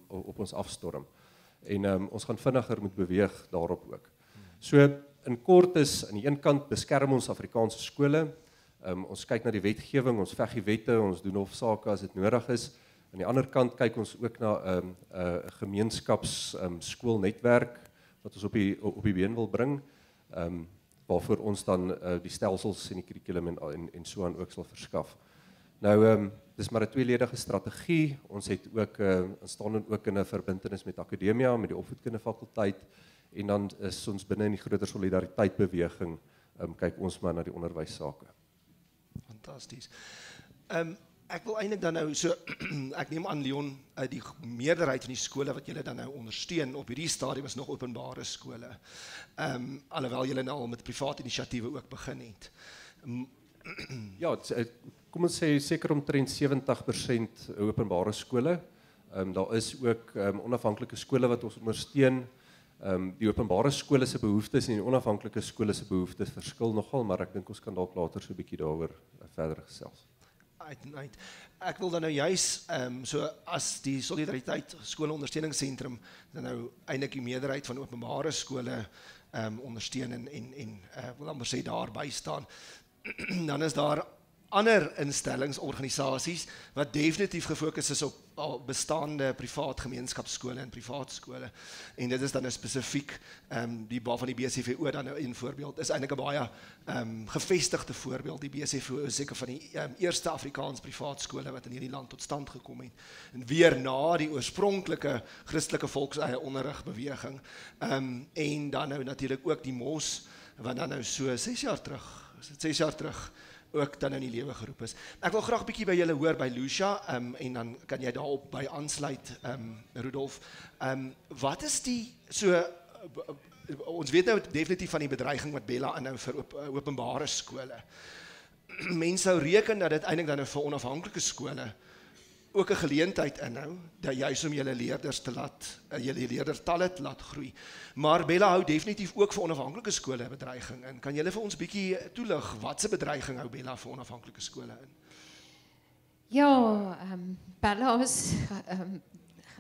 op ons afstorm. En ons gaan vinniger moet beweeg daarop ook. So in kort is, aan die een kant beskerm ons Afrikaanse skole, ons kyk na die wetgewing, ons veg die wette, ons doen hofsaake as dit nodig is. Aan die ander kant kyk ons ook na 'n gemeenskapsskoolnetwerk wat ons op die been wil bring, waarvoor ons dan die stelsels en die kurrikulum en so aan ook sal verskaf. Nou, dis maar 'n tweeledige strategie. Ons het ook staan ook in 'n verbintenis met akademia, met die opvoedkundige fakulteit, en dan is ons binne in die groter solidariteit beweging, kyk ons maar na die onderwyssake. Fantasties. Ek wil eintlik dan nou so, ek neem aan Leon, die meerderheid van die skole wat julle dan nou ondersteun op hierdie stadium is nog openbare skole. Alhoewel julle nou al met private inisiatiewe ook begin het. Ja, kom ons sê seker omtrent 70% openbare skole. Daar is ook onafhanklike skole wat ons ondersteun. Die openbare skole se behoeftes en die onafhanklike skole se behoeftes verskil nogal, maar ek dink ons kan dalk later so 'n bietjie daaroor verder gesels. Ek wil dan nou juis, so as die Solidariteit Skoleondersteuningssentrum dan nou eintlik die meerderheid van openbare skole ondersteun en wil amper sê daarby staan, dan is daar ander instellings, organisasies wat definitief gefokus is op bestaande privaat gemeenskapsskole en privaat skole. En dit is dan spesifiek die waarvan die BCVO dan nou 'n voorbeeld is eintlik 'n baie gevestigde voorbeeld. Die BCVO is seker van die eerste Afrikaans privaat skole wat in hierdie land tot stand gekom het. En weer na die oorspronklike Christelike volkseie onderrigbeweging. En dan nou natuurlik ook die MOS wat dan nou so 6 jaar terug ook dan in die lewe geroep is. Ek wil graag 'n bietjie by julle hoor by Lucia, en dan kan jy daarop by aansluit, Rudolf. Wat is die, ons weet nou definitief van die bedreiging wat Bella inhou vir openbare skole. Mense sou reken dat dit eintlik dan vir onafhanklike skole ook 'n geleentheid inhou, dat juis om julle leerders te laat, julle leerdertalle te laat groei. Maar Bella hou definitief ook vir onafhanklike skole bedreiging in. Kan julle vir ons bietjie toelig, wat se bedreiging hou Bella vir onafhanklike skole in? Ja, Bella is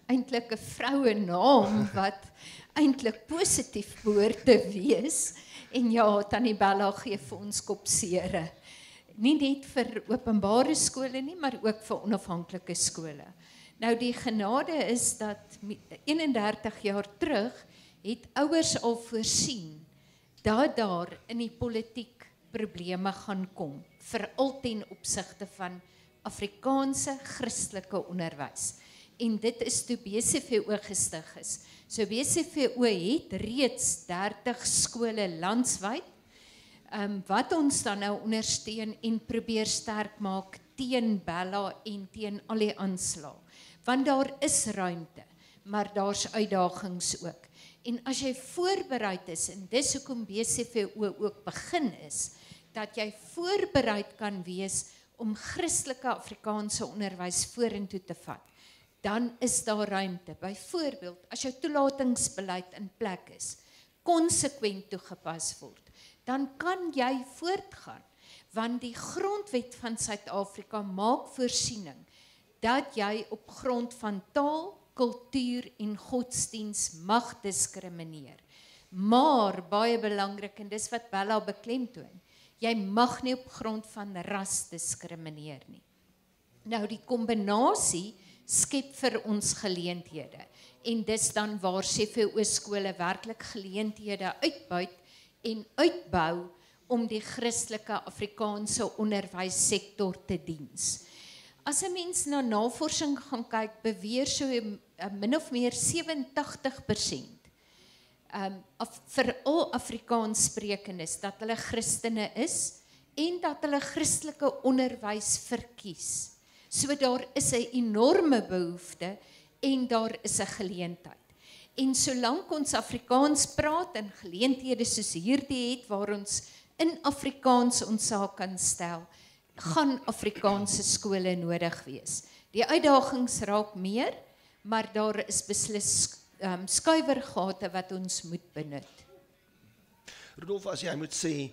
eintlik 'n vrouenaam wat eintlik positief behoort te wees. En ja, Tannie Bella gee vir ons kopsere. Nie net vir openbare skole nie, maar ook vir onafhanklike skole. Nou die genade is dat 31 jaar terug het ouers al voorsien dat daar in die politiek probleme gaan kom, veral ten opsigte van Afrikaanse Christelike onderwys. En dit is toe BCVO gestig is. So BCVO het reeds 30 skole landwyd, wat ons dan nou ondersteun en probeer sterk maak teen Bella en teen al die aanslae. Want daar is ruimte, maar daar's uitdagings ook. En as jy voorbereid is, en dis hoekom BCVO ook begin is, dat jy voorbereid kan wees om Christelike Afrikaanse onderwys vorentoe te vat, dan is daar ruimte. Byvoorbeeld, as jou toelatingsbeleid in plek is, konsekwent toegepas word, dan kan jy voortgaan, want die grondwet van Suid-Afrika maak voorsiening dat jy op grond van taal, kultuur en godsdiens mag diskrimineer. Maar, baie belangrik, en dis wat Bella beklemtoon, jy mag nie op grond van ras diskrimineer nie. Nou, die kombinasie skep vir ons geleenthede, en dis dan waar CVO skole werklik geleenthede uitbuit en uitbou om die Christelike Afrikaanse onderwyssektor te diens. As 'n mens na navorsing gaan kyk, beweer so min of meer 87% vir al Afrikaans sprekendes dat hulle Christene is en dat hulle Christelike onderwys verkies. So daar is 'n enorme behoefte en daar is 'n geleentheid. En solank ons Afrikaans praat en geleenthede soos hierdie het waar ons in Afrikaans ons saak kan stel, gaan Afrikaanse skole nodig wees. Die uitdagings raak meer, maar daar is beslis skuiwergate wat ons moet benut. Rudolf, as jy moet sê,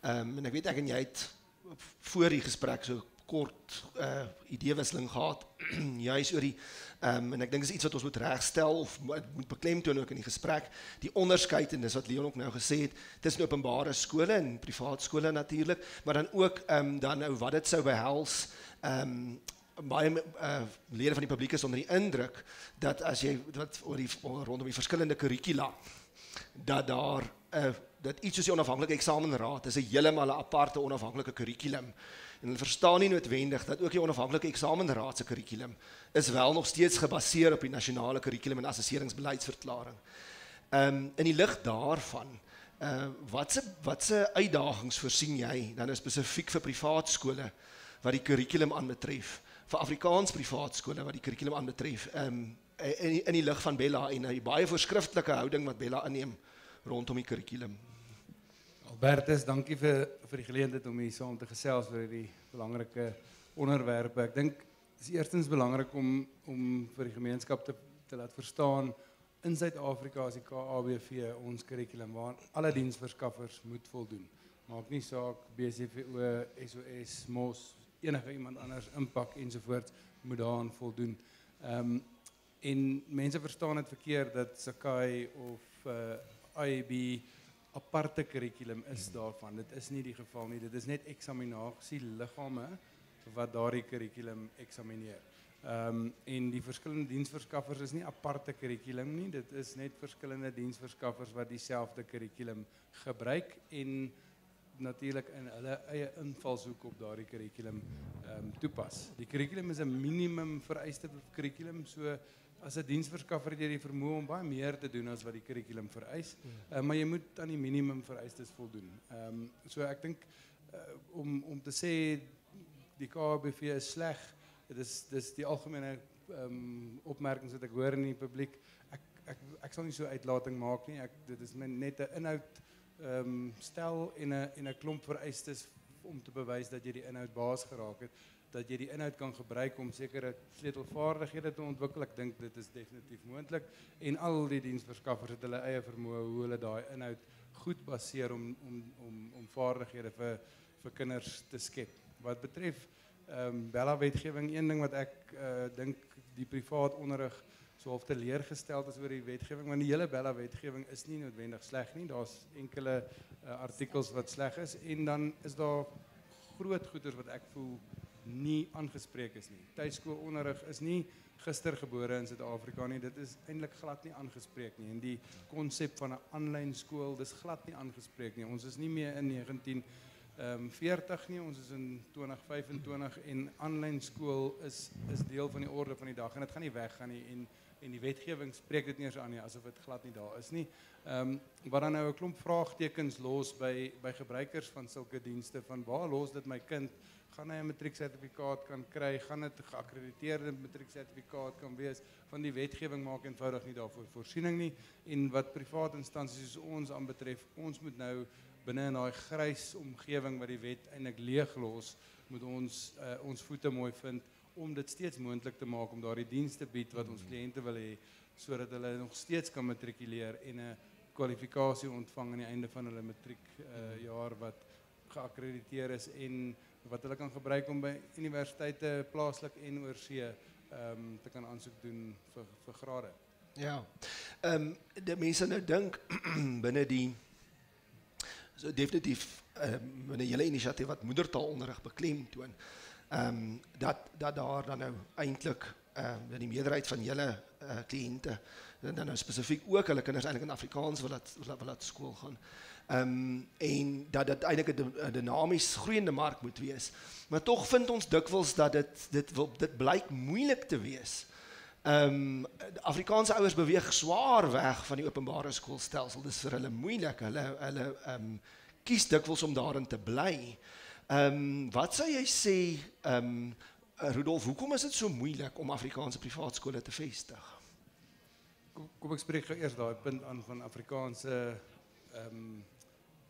en ek weet ek en jy het voor die gesprek so kort ideewisseling gehad, juist oor die, en ek dink is iets wat ons moet regstel, of moet beklemtoon ook in die gesprek, die onderskeid, en dis wat Leon ook nou gesê het, tussen openbare skole en privaat skole natuurlik, maar dan ook, dan nou wat dit sou behels, baie lede van die publiek is onder die indruk, dat as jy, rondom die verskillende kurrikula, dat daar, dat iets soos die onafhanklike eksamenraad is 'n heeltemal 'n aparte onafhanklike kurrikulum. En hulle verstaan nie noodwendig dat ook die onafhanklike eksamenraad se kurrikulum is wel nog steeds gebaseer op die nasionale kurrikulum en assesseringsbeleidsverklaring. In die lig daarvan, watse uitdagings voorsien jy dan spesifiek vir privaat skole wat die kurrikulum aanbetref, vir Afrikaans privaat skole wat die kurrikulum aanbetref, in die lig van Bella en die baie voorskriftelike houding wat Bella inneem rondom die kurrikulum. Albertus, dankie vir die geleentheid om hier saam te gesels oor hierdie belangrike onderwerpe. Ek dink dit is eerstens belangrik om vir die gemeenskap te laat verstaan, in Suid-Afrika is die KABV ons kurrikulum waar alle diensverskaffers moet voldoen. Maak nie saak BCVO, SOS, MOS, enige iemand anders, Impak ensovoorts moet daaraan voldoen. En mense verstaan dit verkeerd dat Sakai of IB aparte kurrikulum is daarvan. Dit is nie die geval nie. Dit is net eksaminasieliggame wat daardie kurrikulum eksamineer. En die verskillende diensverskaffers is nie aparte kurrikulum nie. Dit is net verskillende diensverskaffers wat dieselfde kurrikulum gebruik en natuurlik in hulle eie invalshoek op daardie kurrikulum toepas. Die kurrikulum is 'n minimum vereiste kurrikulum, so as 'n diensverskaffer het jy die vermoë om baie meer te doen as wat die kurrikulum vereis, maar jy moet aan die minimum vereistes voldoen. So ek dink om te sê die KABV is sleg, dis die algemene opmerkings wat ek hoor in die publiek. Ek sal nie so uitlating maak nie. Dit is net 'n inhoud stel en 'n klomp vereistes om te bewys dat jy die inhoud baas geraak het, dat jy die inhoud kan gebruik om sekere sleutelvaardighede te ontwikkel. Ek dink dit is definitief moontlik en al die diensverskaffers het hulle eie vermoë hoe hulle daai inhoud goed baseer om vaardighede vir kinders te skep. Wat betref Bella wetgewing, een ding wat ek dink die privaat onderrig so half teleurgesteld is oor die wetgewing, want die hele Bella wetgewing is nie noodwendig sleg nie. Daar's enkele artikels wat sleg is en dan is daar groot goeders wat ek voel nie aangespreek is nie. Tuiskoolonderrig is nie gister gebore in Suid-Afrika nie. Dit is eintlik glad nie aangespreek nie. En die konsep van 'n aanlyn skool, dis glad nie aangespreek nie. Ons is nie meer in 1940 nie, ons is in 2025 en aanlyn skool is deel van die orde van die dag en dit gaan nie weggaan nie en die wetgewing spreek dit nie eens aan nie, asof dit glad nie daar is nie. Wat dan nou 'n klomp vraagtekens los by gebruikers van sulke dienste, van waar los dit my kind, gaan hy 'n matrieksertifikaat kan kry, gaan dit 'n geakkrediteerde matrieksertifikaat kan wees, van die wetgewing maak eenvoudig nie daarvoor voorsiening nie, en wat private instansies soos ons aanbetref, ons moet nou binne in daai grys omgewing wat die wet eintlik leeglos, moet ons voete mooi vind, om dit steeds moontlik te maak om daardie dienste bied wat ons kliënte wil hê, sodat hulle nog steeds kan matrikuleer en 'n kwalifikasie ontvang aan die einde van hulle matriekjaar wat geakkrediteer is en wat hulle kan gebruik om by universiteite plaaslik en oorsee te kan aansoek doen vir grade. Ja, die mense nou dink binne die so definitief binne hele inisiatief wat moedertaalonderrig beklemtoon, dat daar dan nou eintlik die meerderheid van julle kliënte dan nou spesifiek ook hulle kinders eintlik in Afrikaans wil laat skool gaan. En dat dit eintlik 'n dinamies groeiende mark moet wees. Maar tog vind ons dikwels dat dit blyk moeilik te wees. Afrikaanse ouers beweeg swaar weg van die openbare skoolstelsel. Dis vir hulle moeilik. Hulle kies dikwels om daarin te bly. Wat sou jy sê, Rudolf, hoekom is dit so moeilik om Afrikaanse privaat skole te vestig? Kom ek spreek eers daai punt aan van Afrikaanse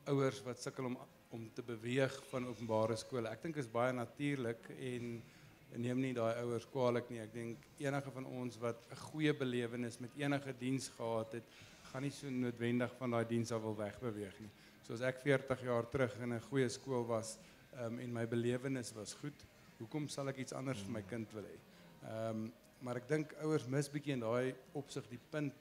ouers wat sukkel om te beweeg van openbare skole. Ek dink is baie natuurlik en neem nie daai ouers kwaadlik nie. Ek dink enige van ons wat 'n goeie belewenis met enige diens gehad het, gaan nie so noodwendig van daai diens af wil wegbeweeg nie. Soos ek 40 jaar terug in 'n goeie skool was en my belewenis was goed, Hoekom sal ek iets anders vir my kind wil hê? Maar ek dink ouers mis bietjie in daai opsig die punt,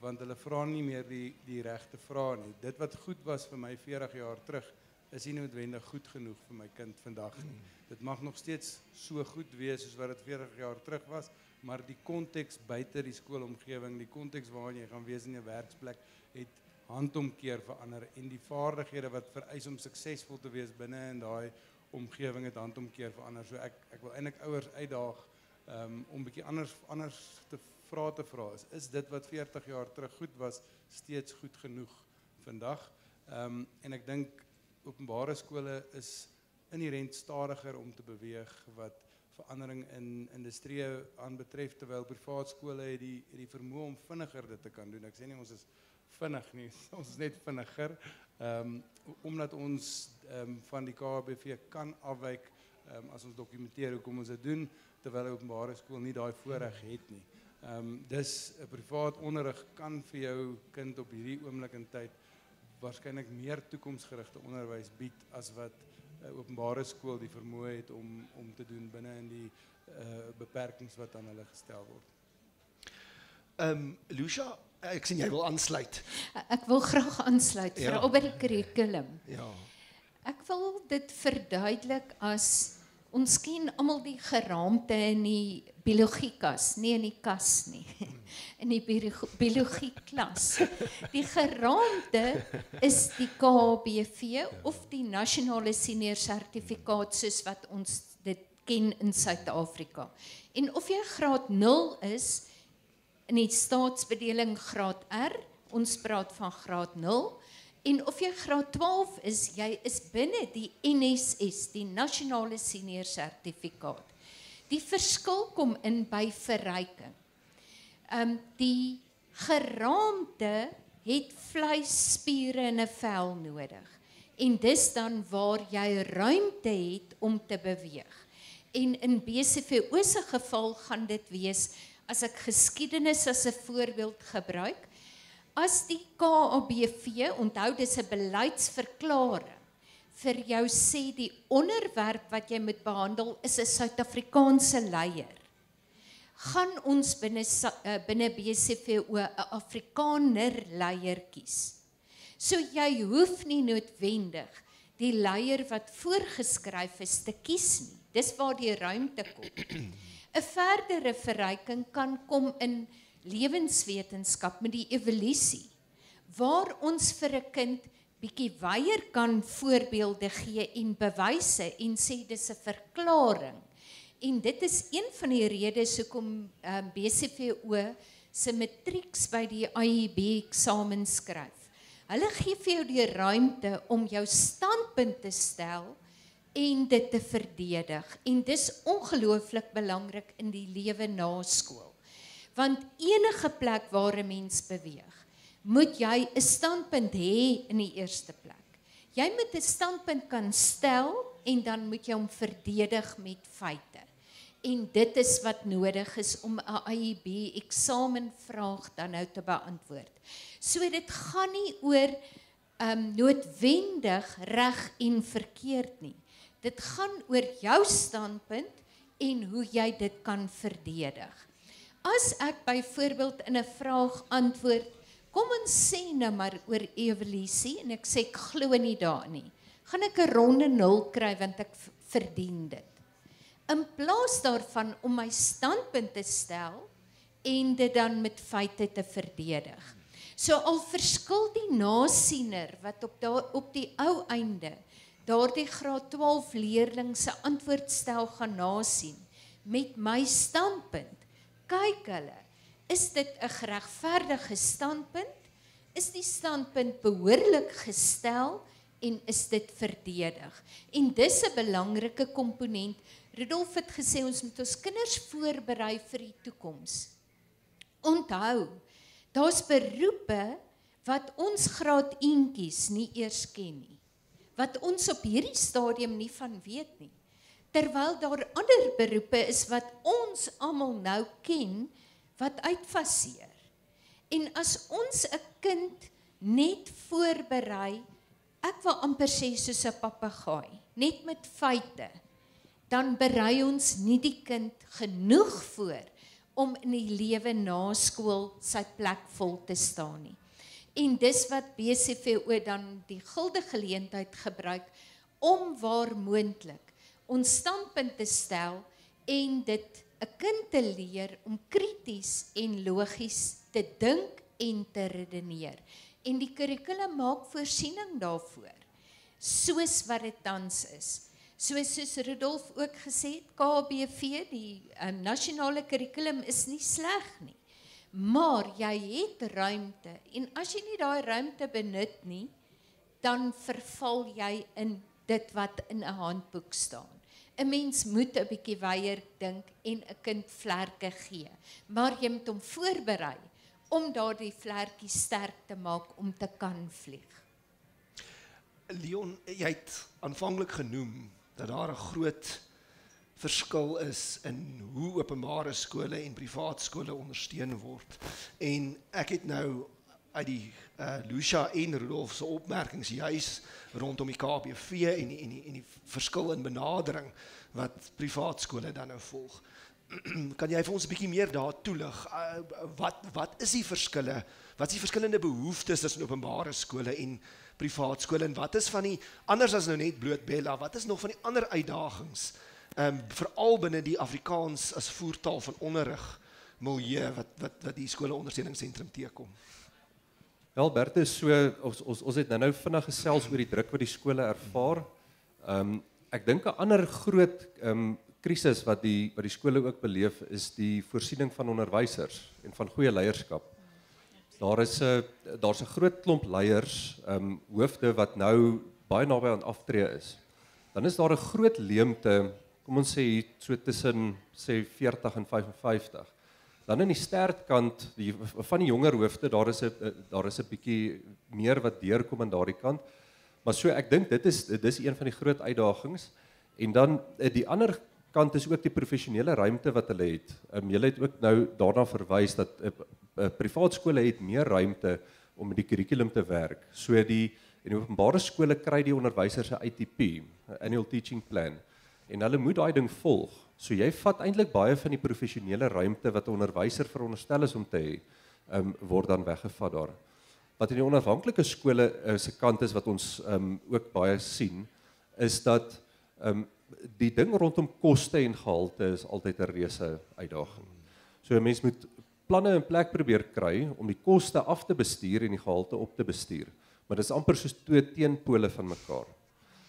want hulle vra nie meer die regte vrae nie. Dit wat goed was vir my 40 jaar terug, is nie noodwendig goed genoeg vir my kind vandag nie. Dit mag nog steeds so goed wees soos wat dit 40 jaar terug was, maar die konteks buite die skoolomgewing, die konteks waarin jy gaan wees in 'n werksplek, het handomkeer verander en die vaardighede wat vereis om suksesvol te wees binne in daai omgewing het handomkeer verander. So ek wil eintlik ouers uitdaag om 'n bietjie anders te vra. Is dit wat 40 jaar terug goed was, steeds goed genoeg vandag? En ek dink openbare skole is inherent stadiger om te beweeg wat verandering in industrie aanbetref, terwyl privaat skole het die vermoë om vinniger dit te kan doen. Ek sê nie ons is vinnig nie, ons is net vinniger, omdat ons van die KHBV kan afwyk as ons dokumenteer hoekom ons dit doen, terwyl 'n openbare skool nie daai voorreg het nie. Dus 'n privaat onderrig kan vir jou kind op hierdie oomblik in tyd waarskynlik meer toekomsgerigte onderwys bied as wat 'n openbare skool die vermoë het om te doen binne in die beperkings wat aan hulle gestel word. Lucia, ek sien jy wil aansluit. Ek wil graag aansluit, Ja. veral by die kurrikulum. Ja. Ek wil dit verduidelik as ons ken almal die geraamte in die biologiekas, nie in die kas nie. In die biologieklas. Die geraamte is die KHBV of die nasionale senior sertifikaat soos wat ons dit ken in Suid-Afrika. En of jy graad 0 is in die staatsbedeling graad R, ons praat van graad 0, en of jy graad 12 is, jy is binne die NSS, die nasionale senior sertifikaat. Die verskil kom in by verryking. Die geraamte het vleis, spiere en 'n vel nodig. En dis dan waar jy ruimte het om te beweeg. En in BCVO se geval gaan dit wees, as ek geskiedenis as 'n voorbeeld gebruik, as die KHBV, onthou dis 'n beleidsverklaring, vir jou sê die onderwerp wat jy moet behandel is 'n Suid-Afrikaanse leier, gaan ons binne BCVO 'n Afrikaner leier kies. So jy hoef nie noodwendig die leier wat voorgeskryf is te kies nie. Dis waar die ruimte kom. 'n Verdere verryking kan kom in lewenswetenskap met die evolusie, waar ons vir 'n kind bietjie weier kan voorbeelde gee en bewyse en sê dis 'n verklaring. En dit is een van die redes hoekom BCVO se matrieks by die IEB eksamen skryf. Hulle gee vir jou die ruimte om jou standpunt te stel en dit te verdedig. En dis ongelooflik belangrik in die lewe na skool. Want enige plek waar 'n mens beweeg, moet jy 'n standpunt hê in die eerste plek. Jy moet 'n standpunt kan stel en dan moet jy hom verdedig met feite. En dit is wat nodig is om 'n IEB eksamenvraag dan nou te beantwoord. So dit gaan nie oor noodwendig reg en verkeerd nie. Dit gaan oor jou standpunt en hoe jy dit kan verdedig. As ek byvoorbeeld in 'n vraag antwoord, kom ons sê nou maar oor evolusie en ek sê ek glo nie daarin nie, gaan ek 'n ronde 0 kry want ek verdien dit. In plaas daarvan om my standpunt te stel en dit dan met feite te verdedig. So al verskil die nasiener wat op die ou einde daardie graad 12 leerling se antwoord stel gaan nasien met my standpunt, kyk hulle, is dit 'n geregverdige standpunt? Is die standpunt behoorlik gestel en is dit verdedig? En dis 'n belangrike komponent. Rudolf het gesê ons moet ons kinders voorberei vir die toekoms. Onthou, daar's beroepe wat ons graad eentjies nie eers ken nie. Wat ons op hierdie stadium nie van weet nie. Terwyl daar ander beroepe is wat ons almal nou ken, wat uitfaseer. En as ons 'n kind net voorberei, ek wil amper sê soos 'n papegaai, net met feite, dan berei ons nie die kind genoeg voor om in die lewe na skool sy plek vol te staan nie. En dis wat BCVO dan die gulde geleentheid gebruik om waar moontlik ons standpunt te stel en dit 'n kind te leer om krities en logies te dink en te redeneer. En die kurrikulum maak voorsiening daarvoor, soos wat dit tans is. Soos Rudolf ook gesê het, KBV, die nasionale kurrikulum is nie sleg nie. Maar jy het ruimte, en as jy nie daai ruimte benut nie, dan verval jy in dit wat in 'n handboek staan. 'n Mens moet 'n bietjie weier dink en 'n kind vlerke gee, maar jy moet hom voorberei om daardie vlerkie sterk te maak om te kan vlieg. Leon, jy het aanvanklik genoem dat daar 'n groot verskil is in hoe openbare skole en privaat skole ondersteun word. En ek het nou uit die Lucia en Rudolf se opmerkings juis rondom die KBV en die verskil in benadering wat privaat skole dan nou volg. Kan jy vir ons 'n bietjie meer daar toelig? Wat is die verskille? Wat is die verskillende behoeftes tussen openbare skole en privaat skole, en wat is van die, anders as nou net bloot Bella, wat is nog van die ander uitdagings, veral binne die Afrikaans as voertaal van onderrig milieu wat die skole ondersteuningssentrum teekom? Wel, Bertus, so ons het nou vinnig gesels oor die druk wat die skole ervaar. Ek dink 'n ander groot krisis wat die skole ook beleef is die voorsiening van onderwysers en van goeie leierskap. Daar's 'n groot klomp leiers, hoofde wat nou baie naby aan aftree is. Dan is daar 'n groot leemte, kom ons sê hier so tussen 40 en 55. Dan in die stertkant van die jonger hoofde, daar is 'n bietjie meer wat deurkom aan daardie kant. Maar so ek dink dit is een van die groot uitdagings. En dan die ander kant is ook die professionele ruimte wat hulle het. Julle het ook nou daarna verwys dat privaat skole het meer ruimte om met die kurrikulum te werk. So in die openbare skole kry die onderwysers 'n ITP, Annual Teaching Plan. En hulle moet daai ding volg. So jy vat eintlik baie van die professionele ruimte wat 'n onderwyser veronderstel is om te hê, word dan weggevat daar. Wat in die onafhanklike skole se kant is wat ons ook baie sien, is dat die ding rondom koste en gehalte is altyd 'n reuse uitdaging. So 'n mens moet planne in plek probeer kry om die koste af te bestuur en die gehalte op te bestuur. Maar dit is amper soos twee teenpole van mekaar.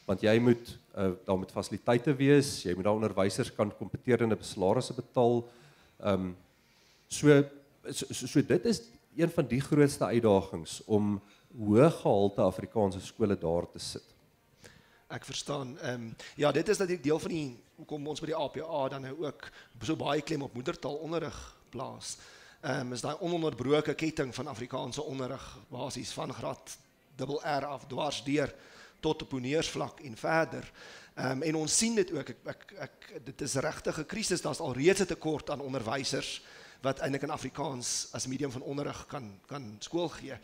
Want jy moet daar met fasiliteite wees, jy moet daar onderwysers kan kompeterende salarisse betaal. So dit is een van die grootste uitdagings om hoë gehalte Afrikaanse skole daar te sit. Ek verstaan. Ja, dit is natuurlik deel van die hoekom ons by die APA dan nou ook so baie klem op moedertaalonderrig plaas. Is daai ononderbroke ketting van Afrikaanse onderrig basies van graad R af dwars deur tot op honeursvlak en verder. En ons sien dit ook, dit is regtig 'n krisis, daar's alreeds 'n tekort aan onderwysers wat eintlik in Afrikaans as medium van onderrig kan skool gee.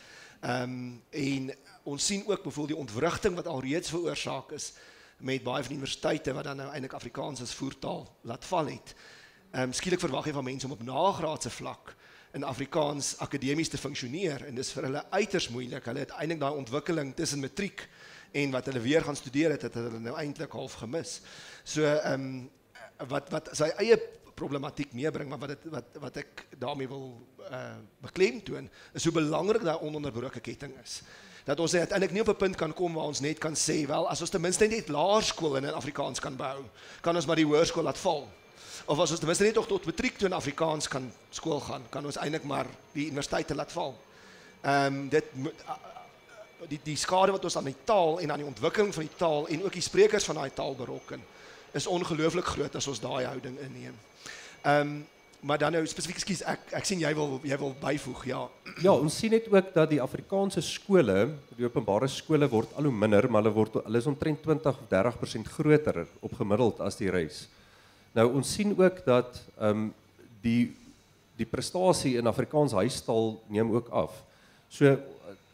En ons sien ook byvoorbeeld die ontwrigting wat alreeds veroorsaak is met baie van die universiteite wat dan nou eintlik Afrikaans as voertaal laat val het. Skielik verwag jy van mense om op nagraadse vlak in Afrikaans akademies te funksioneer, en dis vir hulle uiters moeilik. Hulle het eintlik daai ontwikkeling tussen matriek en wat hulle weer gaan studeer het hulle nou eintlik half gemis. So wat sy eie problematiek meebring, maar wat ek daarmee wil beklemtoon, is hoe belangrik daai ononderbroke ketting is. Dat ons uiteindelik nie op 'n punt kan kom waar ons net kan sê, wel, as ons ten minste net laerskool in Afrikaans kan bou, kan ons maar die hoërskool laat val. Of as ons ten minste net tot matriek toe in Afrikaans kan skool gaan, kan ons eintlik maar die universiteite laat val. Die skade wat ons aan die taal en aan die ontwikkeling van die taal en ook die sprekers van daai taal berokken, is ongelooflik groot as ons daai houding inneem. Maar dan nou spesifiek, ekskuus, ek sien jy wil byvoeg, ja. Ja, ons sien net ook dat die Afrikaanse skole, die openbare skole word al hoe minder, maar hulle is omtrent 20-30% groter op gemiddeld as die res. Nou ons sien ook dat die prestasie in Afrikaans huistaal neem ook af. So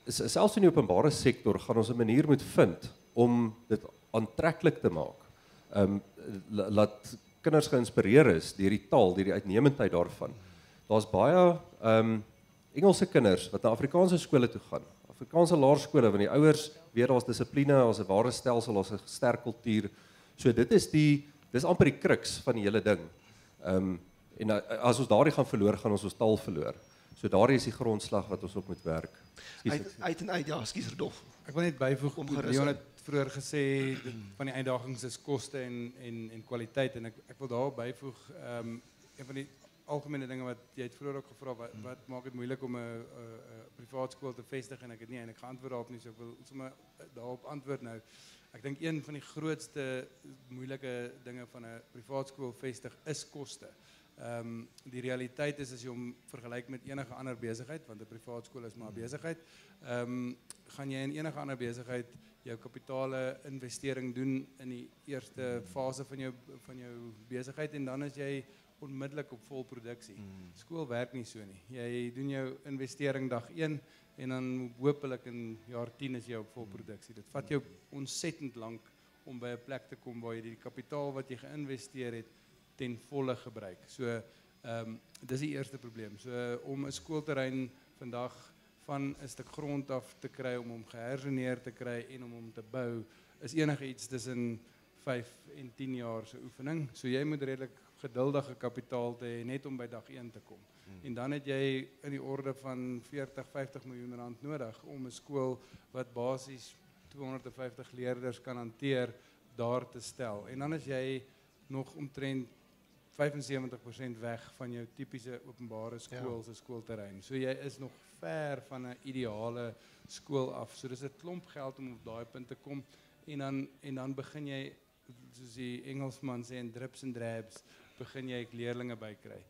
selfs in die openbare sektor gaan ons 'n manier moet vind om dit aantreklik te maak laat kinders geïnspireer is deur die taal, deur die uitnemendheid daarvan. Daar's baie Engelse kinders wat na Afrikaanse skole toe gaan. Afrikaanse laerskole, want die ouers weet daar's dissipline, daar's 'n ware stelsel, daar's 'n sterk kultuur. So dis amper die kruks van die hele ding. En as ons daardie gaan verloor, gaan ons taal verloor. So daardie is die grondslag wat ons op moet werk. Ja, skus Rodolf. Ek wil net byvoeg, Omgerus, Leon het vroeër gesê van die uitdagings is koste en kwaliteit en ek wil daarop byvoeg een van die algemene dinge wat jy het vroeër ook gevra wat maak dit moeilik om 'n privaat skool te vestig en ek het nie eintlik geantwoord daarop nie, so ek wil sommer daarop antwoord nou. Ek dink een van die grootste moeilike dinge van 'n privaat skool vestig is koste. Die realiteit is as jy hom vergelyk met enige ander besigheid, want 'n privaat skool is maar 'n besigheid, gaan jy in enige ander besigheid jou kapitale investering doen in die eerste fase van jou besigheid en dan is jy onmiddellik op vol produksie. Skool werk nie so nie. Jy doen jou investering dag 1 en dan hopelik in jaar 10 is jy op vol produksie. Dit vat jou ontsettend lank om by 'n plek te kom waar jy die kapitaal wat jy geïnvesteer het ten volle gebruik. So dis die eerste probleem. So om 'n skoolterrein vandag van 'n stuk grond af te kry om hom geherseneer te kry en om hom te bou is enige iets tussen 5 en 10 jaar se oefening. So jy moet redelik geduldige kapitaal te hê net om by dag 1 te kom. En dan het jy in die orde van 40-50 miljoen rand nodig om 'n skool wat basies 250 leerders kan hanteer daar te stel. En dan is jy nog omtrent 75% weg van jou tipiese openbare skool se skoolterrein. So jy is nog ver van 'n ideale skool af. So dis 'n klomp geld om op daai punt te kom en dan begin jy soos die Engelsman sê in drips and drabs begin jy leerlinge bykry.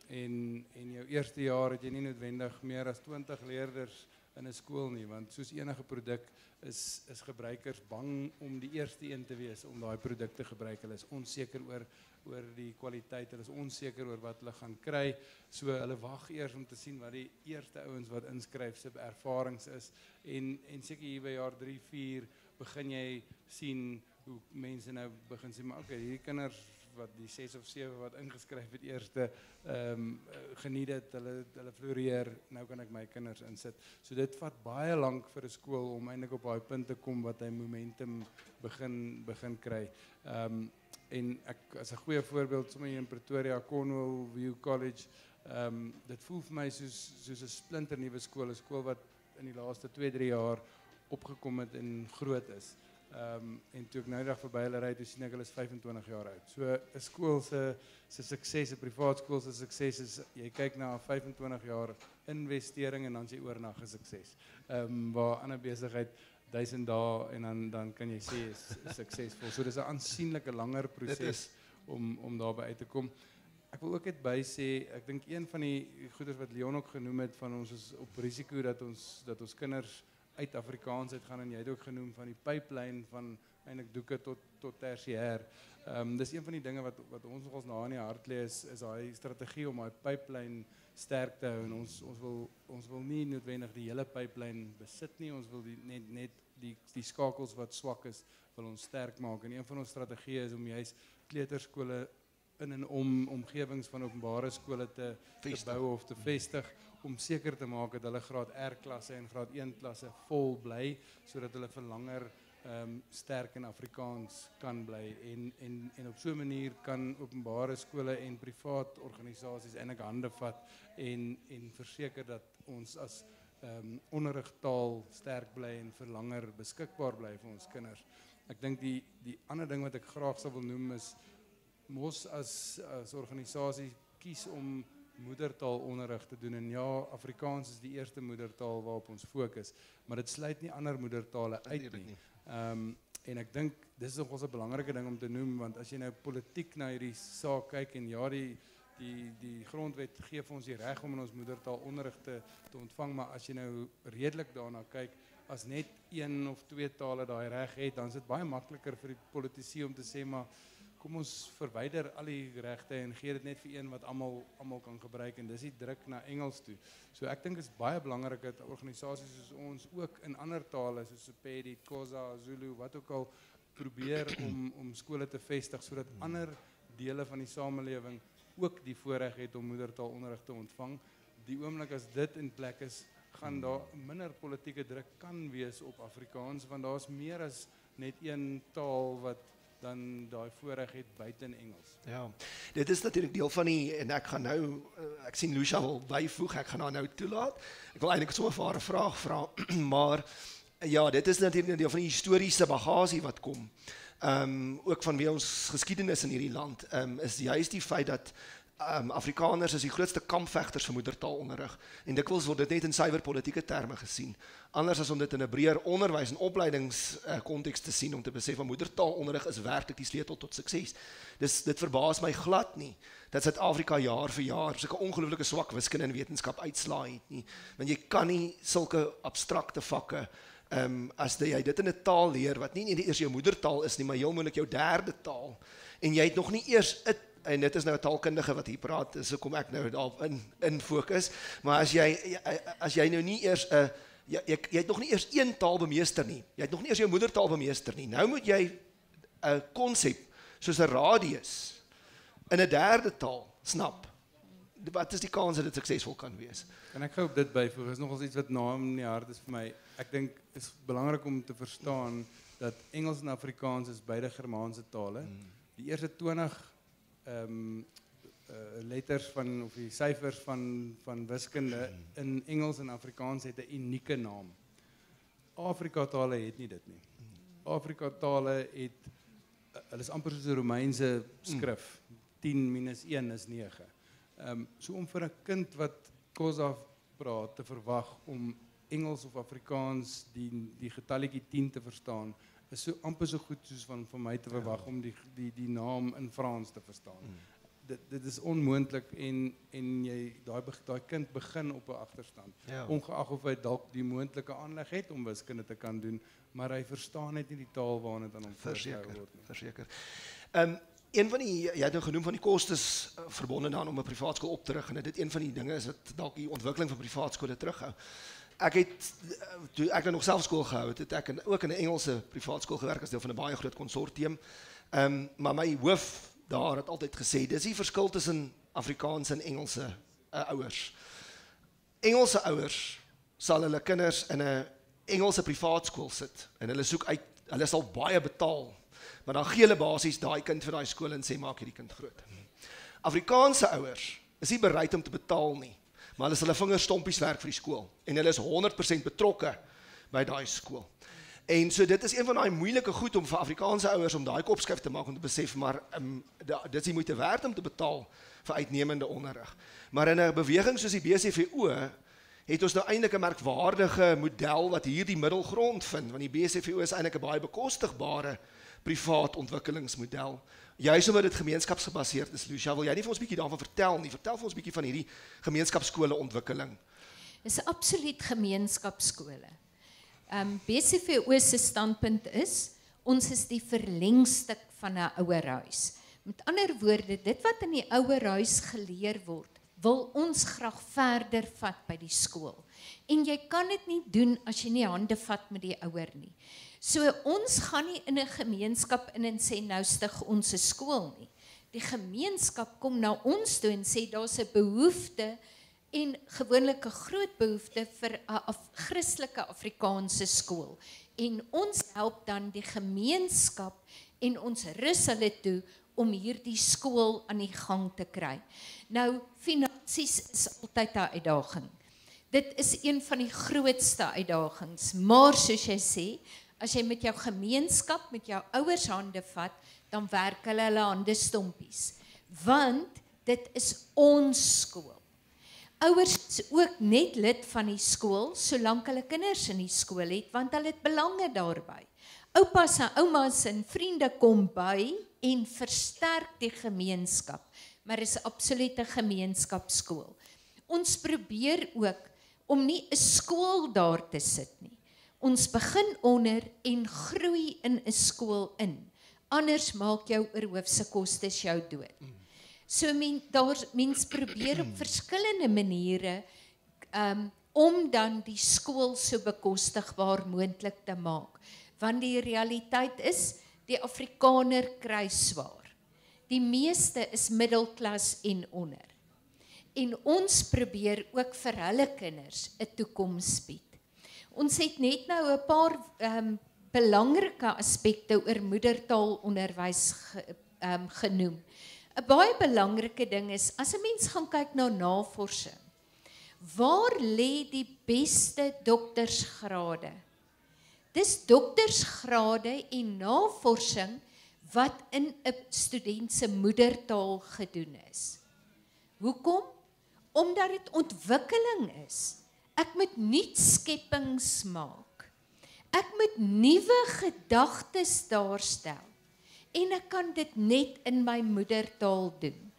En jou eerste jaar het jy nie noodwendig meer as 20 leerders in 'n skool nie, want soos enige produk is gebruikers bang om die eerste een te wees om daai produk te gebruik. Hulle is onseker oor die kwaliteit, hulle is onseker oor wat hulle gaan kry. So hulle wag eers om te sien wat die eerste ouens wat inskryf se ervarings is en seker hier by jaar 3, 4 begin jy sien hoe mense nou begin sê maar okay, hierdie kinders wat die 6 of 7 wat ingeskryf het eerste geniet dit, hulle floreer, nou kan ek my kinders insit. So dit vat baie lank vir 'n skool om eintlik op daai punt te kom wat hy momentum begin kry. En ek as 'n goeie voorbeeld sommer hier in Pretoria, Cornwall View College, dit voel vir my soos 'n splinter nuwe skool, 'n skool wat in die laaste 2-3 jaar opgekom het en groot is. En toe ek nou dag verby hulle ry, toe sien ek hulle is 25 jaar oud. So 'n skool se sukses, 'n privaat skool se sukses is jy kyk na 'n 25 jaar investering en dan is jy oornag 'n sukses. Waar 'n ander besigheid 1000 dae en dan kan jy sê is suksesvol. So dis 'n aansienlike langer proses om daarby uit te kom. Ek wil ook net by sê, ek dink een van die goeders wat Leon ook genoem het van ons is op risiko dat ons kinders uit Afrikaans uit gaan en jy het ook genoem van die pipeline van eintlik doeke tot tersiêr. Dis een van die dinge wat ons nogals na in die hart lê is daai strategie om daai pipeline sterk te hou en ons wil nie noodwendig die hele pipeline besit nie, ons wil net die skakels wat swak is wil ons sterk maak en een van ons strategieë is om juist kleuterskole in en omgewings van openbare skole te bou of te vestig om seker te maak dat hulle graad R klasse en graad 1 klasse vol bly sodat hulle vir langer sterk in Afrikaans kan bly en op so 'n manier kan openbare skole en privaat organisasies eintlik hande vat en verseker dat ons as onderrigtaal sterk bly en vir langer beskikbaar bly vir ons kinders. Ek dink die ander ding wat ek graag sou wil noem is mos as organisasie kies om moedertaalonderrig te doen en ja, Afrikaans is die eerste moedertaal waarop ons fokus, maar dit sluit nie ander moedertale uit nie. En ek dink dis is nogals 'n belangrike ding om te noem want as jy nou politiek na hierdie saak kyk en ja die grondwet gee vir ons die reg om in ons moedertaal onderrig te ontvang, maar as jy nou redelik daarna kyk, as net 1 of 2 tale daai reg het, dan is dit baie makliker vir die politici om te sê maar kom ons verwyder al die regte en gee dit net vir een wat almal kan gebruik en dis die druk na Engels toe. So ek dink dit is baie belangrik dat organisasies soos ons ook in ander tale soos Sepedi, Xhosa, Zulu, wat ook al probeer om skole te vestig sodat ander dele van die samelewing ook die voorreg het om moedertaalonderrig te ontvang. Die oomblik as dit in plek is, gaan daar minder politieke druk kan wees op Afrikaans, want daar's meer as net een taal wat dan daai voorreg het buite in Engels. Ja, dit is natuurlijk deel van die, en ek gaan nou, ek sien Lucia wil byvoeg, ek gaan haar nou toelaat. Ek wil eintlik sommer vir haar 'n vraag vra, maar ja, dit is natuurlijk 'n deel van die historiese bagasie wat kom. Ook vanweë ons geskiedenis in hierdie land, is juist die feit dat Afrikaners is die grootste kampvegters vir moedertaalonderrig, en dikwels word dit net in suiwer politieke terme gesien, anders as om dit in 'n breër onderwys en opleidingskonteks te sien, om te besef dat moedertaalonderrig is werklik die sleutel tot sukses. Dit verbaas my glad nie, dat Suid-Afrika jaar vir jaar sulke ongelooflike swak wiskunde en wetenskap uitslaai het nie, want jy kan nie sulke abstrakte vakke, as jy dit in 'n taal leer, wat nie eers jou moedertaal is nie, maar heel moontlik jou derde taal, en jy het nog nie eers en dit is nou 'n taalkundige wat hier praat, so kom ek nou daarop in fokus, maar as jy nou nie eers jy het nog nie eers een taal bemeester nie, jy het nog nie eers jou moedertaal bemeester nie, nou moet jy 'n konsep soos 'n radius in 'n derde taal snap. Wat is die kans dat dit suksesvol kan wees? Kan ek gou op dit byvoeg? Is nogals iets wat na in die hart is vir my. Ek dink is belangrik om te verstaan dat Engels en Afrikaans is beide Germaanse tale. Die eerste 20 letters of die syfers van wiskunde in Engels en Afrikaans het 'n unieke naam. Afrika-tale het nie dit nie. Afrika-tale het, hulle is amper soos 'n Romeinse skrif. 10 minus 1 is 9. So om vir 'n kind wat Xhosa praat te verwag om Engels of Afrikaans die getalletjie 10 te verstaan, is so amper so goed soos van my te verwag om die naam in Frans te verstaan. Dit is onmoontlik en jy daai kind begin op 'n agterstand. Ja. Ongeag of hy dalk die moontlike aanleg het om wiskunde te kan doen, maar hy verstaan net nie die taal waarna dit aan hom voorgehou word nie. Verseker. Een van die, jy het nou genoem van die kostes verbonden aan om 'n privaatskool op te rig, en dit een van die dinge is wat dalk die ontwikkeling van privaatskole terughou. Toe ek nog self skool gehou het, ek ook in 'n Engelse privaatskool gewerk as deel van 'n baie groot konsortium. Maar my hoof daar het altyd gesê, dis die verskil tussen Afrikaanse en Engelse ouers. Engelse ouers sal hulle kinders in 'n Engelse privaatskool sit, en hulle soek uit, hulle sal baie betaal, maar dan gee hulle basies daai kind vir daai skool en sê, maak hierdie kind groot. Afrikaanse ouers is nie bereid om te betaal nie, maar hulle sal 'n vingerstompies werk vir die skool, en hulle is 100% betrokke by daai skool. En so dit is een van daai moeilike goed om vir Afrikaanse ouers om daai kopskuif te maak, om te besef, maar dit is die moeite werd om te betaal vir uitnemende onderrig. Maar in 'n beweging soos die BCVO, het ons nou eintlik 'n merkwaardige model wat hier die middelgrond vind, want die BCVO is eintlik 'n baie bekostigbare privaat ontwikkelingsmodel. Juist omdat dit gemeenskapsgebaseerd is, Lucia, wil jy nie vir ons bietjie daarvan vertel nie? Vertel vir ons bietjie van hierdie gemeenskapskole ontwikkeling. Dis absoluut gemeenskapskole. BCVO se standpunt is, ons is die verlengstuk van 'n ouerhuis. Met ander woorde, dit wat in die ouerhuis geleer word, wil ons graag verder vat by die skool. En jy kan dit nie doen as jy nie hande vat met die ouer nie. So ons gaan nie in 'n gemeenskap in en sê nou stig ons 'n skool nie. Die gemeenskap kom na ons toe en sê daar's 'n behoefte, en gewoonlik 'n groot behoefte vir 'n Christelike Afrikaanse skool. En ons help dan die gemeenskap en ons rus hulle toe om hierdie skool aan die gang te kry. Nou, finansies is altyd 'n uitdaging. Dit is een van die grootste uitdagings, maar soos jy sê, as jy met jou gemeenskap, met jou ouers hande vat, dan werk hulle hande stompies, want dit is ons skool. Ouers is ook net lid van die skool, solank hulle kinders in die skool het, want hulle het belange daarby. Oupas en oumas en vriende kom by en versterk die gemeenskap, maar is absoluut 'n gemeenskapskool. Ons probeer ook om nie 'n skool daar te sit nie. Ons begin onder en groei in 'n skool in. Anders maak jou oorhoofse kostes jou dood. So mens probeer op verskillende maniere om dan die skool so bekostigbaar moontlik te maak. Want die realiteit is, Die Afrikaner kry swaar. Die meeste is middelklas en onder. En ons probeer ook vir hulle kinders 'n toekoms bied. Ons het net nou 'n paar belangrike aspekte oor moedertaalonderwys genoem. 'n Baie belangrike ding is, as 'n mens gaan kyk na navorsing, waar lê die beste doktersgrade? Dis doktersgrade en navorsing wat in 'n student se moedertaal gedoen is. Hoekom? Omdat dit ontwikkeling is. Ek moet nuutskeppings maak. Ek moet nuwe gedagtes daarstel. En ek kan dit net in my moedertaal doen.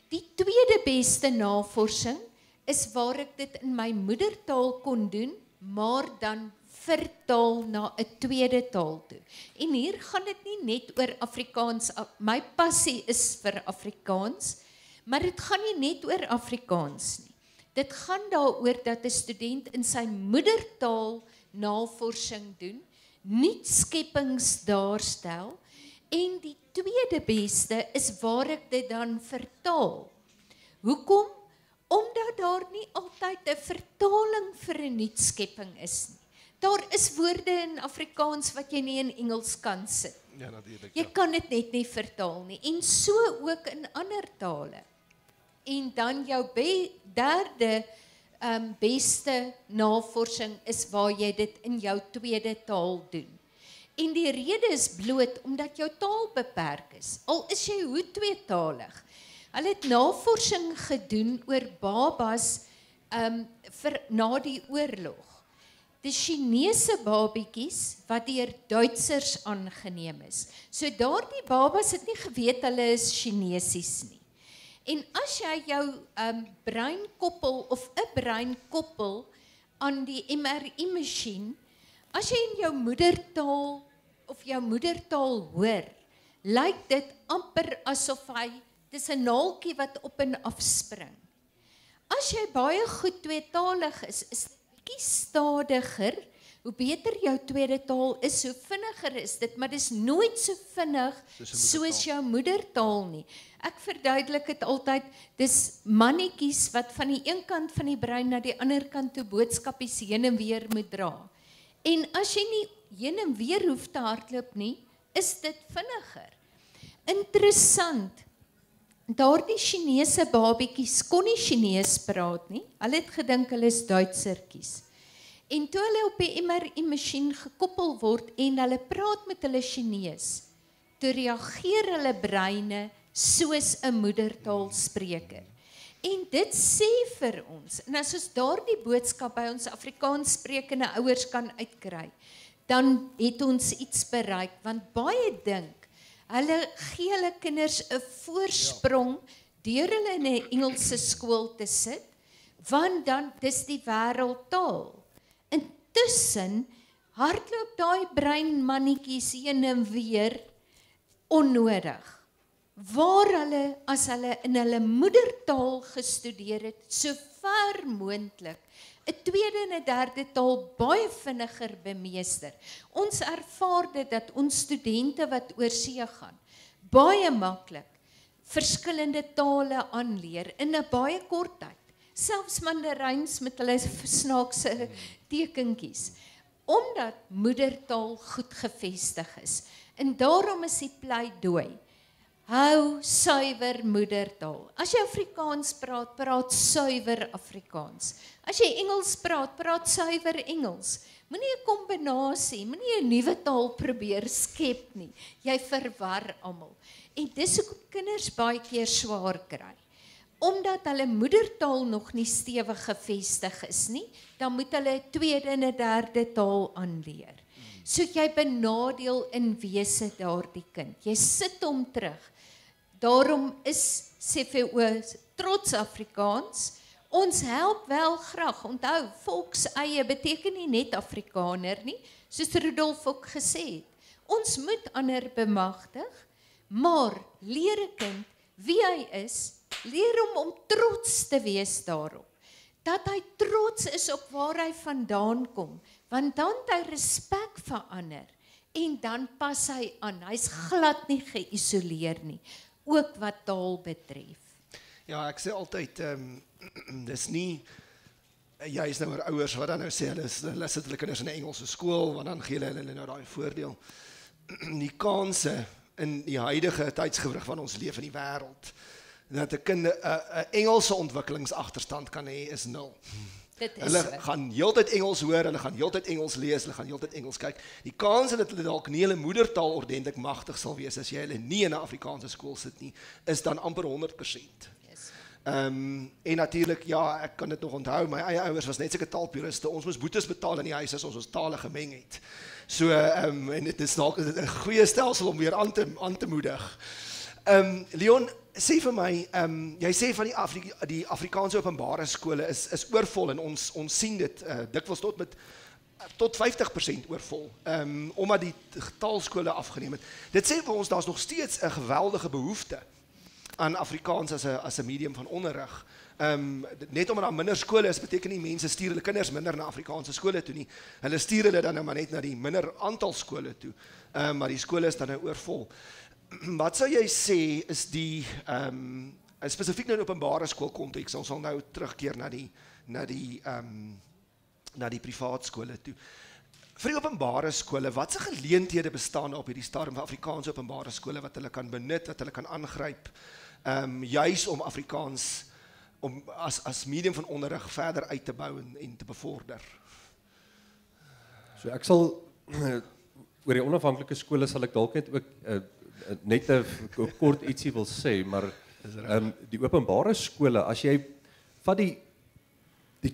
Die tweede beste navorsing is waar ek dit in my moedertaal kon doen, maar dan vertaal na 'n tweede taal toe. En hier gaan dit nie net oor Afrikaans, my passie is vir Afrikaans, maar dit gaan nie net oor Afrikaans nie. Dit gaan daaroor dat 'n student in sy moedertaal navorsing doen, nuutskeppings daarstel, en die tweede beste is waar ek dit dan vertaal. Hoekom? Omdat daar nie altyd 'n vertaling vir 'n nuutskepping is nie. Daar is woorde in Afrikaans wat jy nie in Engels kan sit. Ja, natuurlijk. Jy kan dit net nie vertaal nie. En so ook in ander tale. En dan jou derde beste navorsing is waar jy dit in jou tweede taal doen. En die rede is bloot omdat jou taal beperk is. Al is jy hoe tweetalig. Hulle het navorsing gedoen oor babas na die oorlog. Die Chinese babietjies wat deur Duitsers aangeneem is. So daardie babas het nie geweet hulle is Chinesies nie. En as jy jou brein koppel of 'n brein koppel aan die MRI-masjien, as jy in jou moedertaal hoor, lyk dit amper asof dis 'n naaltjie wat op en af spring. As jy baie goed tweetalig is dit bietjie stadiger. Hoe beter jou tweede taal is, hoe vinniger is dit, maar dis nooit so vinnig soos jou moedertaal nie. Ek verduidelik dit altyd, dis mannetjies wat van die een kant van die brein na die ander kant toe boodskapies heen en weer moet dra. En as jy nie heen en weer hoef te hardloop nie, is dit vinniger. Interessant, daardie Chinese babietjies kon nie Chinees praat nie, hulle het gedink hulle is Duitsertjies. En toe hulle op die MRI-masjien gekoppel word en hulle praat met hulle Chinees, toe reageer hulle breine soos 'n moedertaalspreker. En dit sê vir ons, en as ons daardie boodskap by ons Afrikaans sprekende ouers kan uitkry, dan het ons iets bereik, want baie dink, hulle gee hulle kinders 'n voorsprong deur hulle in 'n Engelse skool te sit, want dan dis die wêreldtaal. Intussen hardloop daai breinmannetjies heen en weer onnodig. Waar hulle, as hulle in hulle moedertaal gestudeer het, so ver moontlik 'n tweede en 'n derde taal baie vinniger bemeester. Ons ervaar dit dat ons studente wat oorsee gaan, baie maklik verskillende tale aanleer in 'n baie kort tyd. Selfs Mandaryns met hulle snaakse tekentjies, omdat moedertaal goed gevestig is. En daarom is die pleidooi, hou suiwer moedertaal. As jy Afrikaans praat, praat suiwer Afrikaans. As jy Engels praat, praat suiwer Engels. Moenie 'n kombinasie, moenie 'n nuwe taal probeer skep nie. Jy verwar almal. En dis hoekom kinders baie keer swaar kry. Omdat hulle moedertaal nog nie stewig gevestig is nie, dan moet hulle 'n tweede en 'n derde taal aanleer. So jy benadeel in wese daardie kind. Jy sit hom terug. Daarom is CVO trots Afrikaans. Ons help wel graag. Onthou, volkseie beteken nie net Afrikaner nie, soos Rudolf ook gesê het. Ons moet ander bemagtig, maar leer 'n kind wie hy is, leer hom om trots te wees daarop. Dat hy trots is op waar hy vandaan kom, want dan het hy respek vir ander en dan pas hy aan. Hy's glad nie geïsoleer nie, ook wat taal betref. Ja, ek sê altyd, dis nie, jy is nou maar ouers wat dan nou sê, hulle sit hulle kinders in 'n Engelse skool, want dan gee hulle nou daai voordeel. Die kanse in die huidige tydsgewrig van ons leef in die wêreld, dat 'n kind 'n Engelse ontwikkelingsagterstand kan hê, is 0. Hulle gaan heeltyd Engels hoor, hulle gaan heeltyd Engels lees, hulle gaan heeltyd Engels kyk. Die kans dat hulle dalk nie hulle moedertaal ordentlik magtig sal wees as jy hulle nie in 'n Afrikaanse skool sit nie, is dan amper 100%. En natuurlik, ja, ek kan dit nog onthou, my eie ouers was net sulke taalpuriste, ons moes boetes betaal in die huis as ons tale gemeng het. So, en dit is dalk 'n goeie stelsel om weer aan te moedig. Leon, sê vir my, jy sê van die Afrikaanse openbare skole is oorvol en ons sien dit dikwels tot 50% oorvol, omdat die taalskole afgeneem het. Dit sê vir ons, daar's nog steeds 'n geweldige behoefte aan Afrikaans as 'n medium van onderrig. Net omdat daar minder skole is, beteken nie mense stuur hulle kinders minder na Afrikaanse skole toe nie. Hulle stuur hulle dan nou maar net na die minder aantal skole toe. Maar die skole is dan nou oorvol. Wat sou jy sê is die spesifiek nou in openbare skoolkonteks, ons sal nou terugkeer na die privaat skole toe. Vir die openbare skole, watse geleenthede bestaan op hierdie stadium van Afrikaanse openbare skole wat hulle kan benut, wat hulle kan aangryp, juis om Afrikaans as medium van onderrig verder uit te bou en te bevorder? So ek sal oor die onafhanklike skole sal ek dalk net ook net 'n kort ietsie wil sê, maar die openbare skole, as jy vat die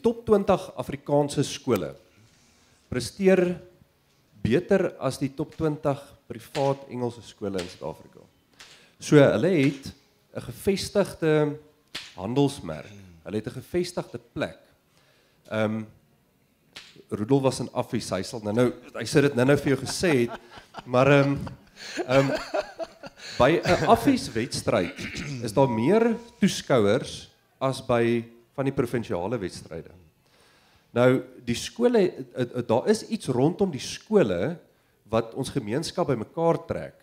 top 20 Afrikaanse skole presteer beter as die top 20 privaat Engelse skole in Suid-Afrika. So hulle het 'n gevestigde handelsmerk. Hulle het 'n gevestigde plek. Rudolf was in Affies, hy sê dit nou vir jou gesê het, maar by 'n Affies wedstryd is daar meer toeskouers as by van die provinsiale wedstryde. Nou, die skole, daar is iets rondom die skole wat ons gemeenskap bymekaar trek.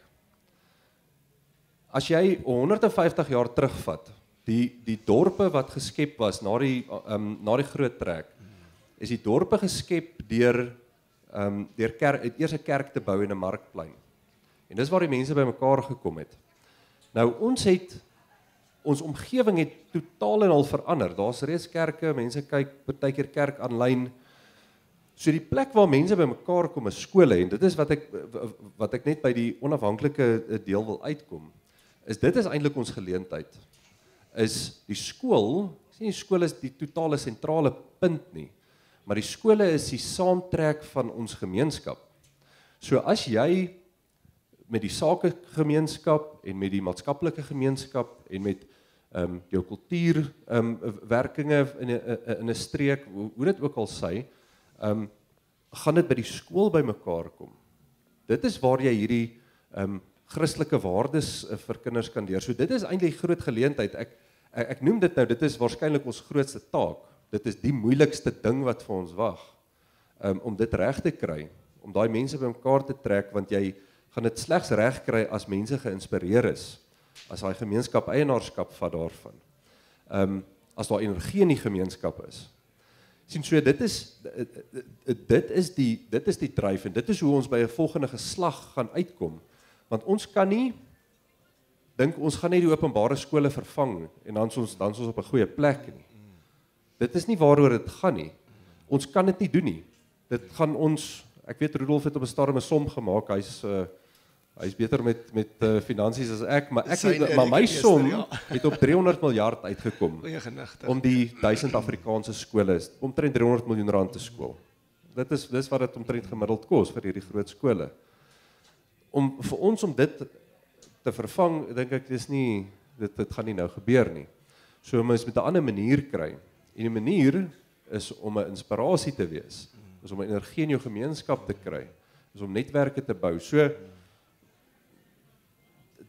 As jy 150 jaar terugvat, die dorpe wat geskep was na die groot trek, is die dorpe geskep deur eers 'n kerk te bou en 'n markplein. En dis waar die mense bymekaar gekom het. Nou, ons omgewing het totaal en al verander. Daar's reeds kerke, mense kyk partykeer kerk aanlyn. So die plek waar mense bymekaar kom is skole, en dit is wat ek net by die onafhanklike deel wil uitkom. Dit is eintlik ons geleentheid. Is die skool, die skool is die totale sentrale punt nie, maar die skole is die saamtrek van ons gemeenskap. So as jy met die sakegemeenskap en met die maatskaplike gemeenskap en met jou kultuurwerkinge in 'n streek, hoe dit ook al sê, gaan dit by die skool bymekaar kom. Dit is waar jy hierdie Christelike waardes vir kinders kan leer. So dit is eintlik 'n groot geleentheid. Ek noem dit nou, dit is waarskynlik ons grootste taak. Dit is die moeilikste ding wat vir ons wag, om dit reg te kry, om daai mense bymekaar te trek, want jy gaan dit slegs reg kry as mense geïnspireer is, as daai gemeenskap eienaarskap vat daarvan. As daar energie in die gemeenskap is. Sien, so dit is die dryf, en dit is hoe ons by 'n volgende geslag gaan uitkom. Want ons kan nie dink ons gaan net die openbare skole vervang en dan is ons op 'n goeie plek nie. Dit is nie waaroor dit gaan nie. Ons kan dit nie doen nie. Dit gaan ons, ek weet Rudolf het op 'n stadium 'n som gemaak. Hy's beter met finansies as ek, maar my som het op 300 miljard uitgekom om die 1000 Afrikaanse skole, omtrent 300 miljoen rand te skool. Dis wat dit omtrent gemiddeld kos vir hierdie groot skole. Vir ons om dit te vervang, dink ek dit gaan nie nou gebeur nie. So mens met 'n ander manier kry. En die manier is om 'n inspirasie te wees, is om 'n energie in jou gemeenskap te kry, is om netwerke te bou. So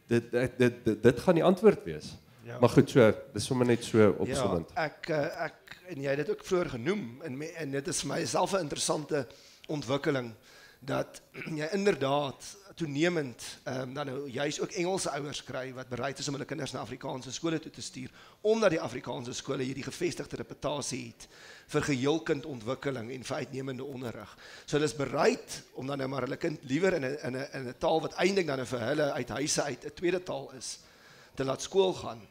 dit gaan die antwoord wees. Ja. Maar goed, so dis sommer net so opsommend. Ja, ek en jy het dit ook vroeër genoem, en dit is vir myself 'n interessante ontwikkeling. dat jy inderdaad toenemend dan nou juist ook Engelse ouers kry wat bereid is om hulle kinders na Afrikaanse skole toe te stuur, omdat die Afrikaanse skole hierdie gevestigde reputasie het vir geheelkindontwikkeling en vir uitnemende onderrig. So hulle is bereid om dan nou maar hulle kind liewer in 'n taal wat eintlik dan vir hulle uit huise uit 'n tweede taal is, te laat skool gaan,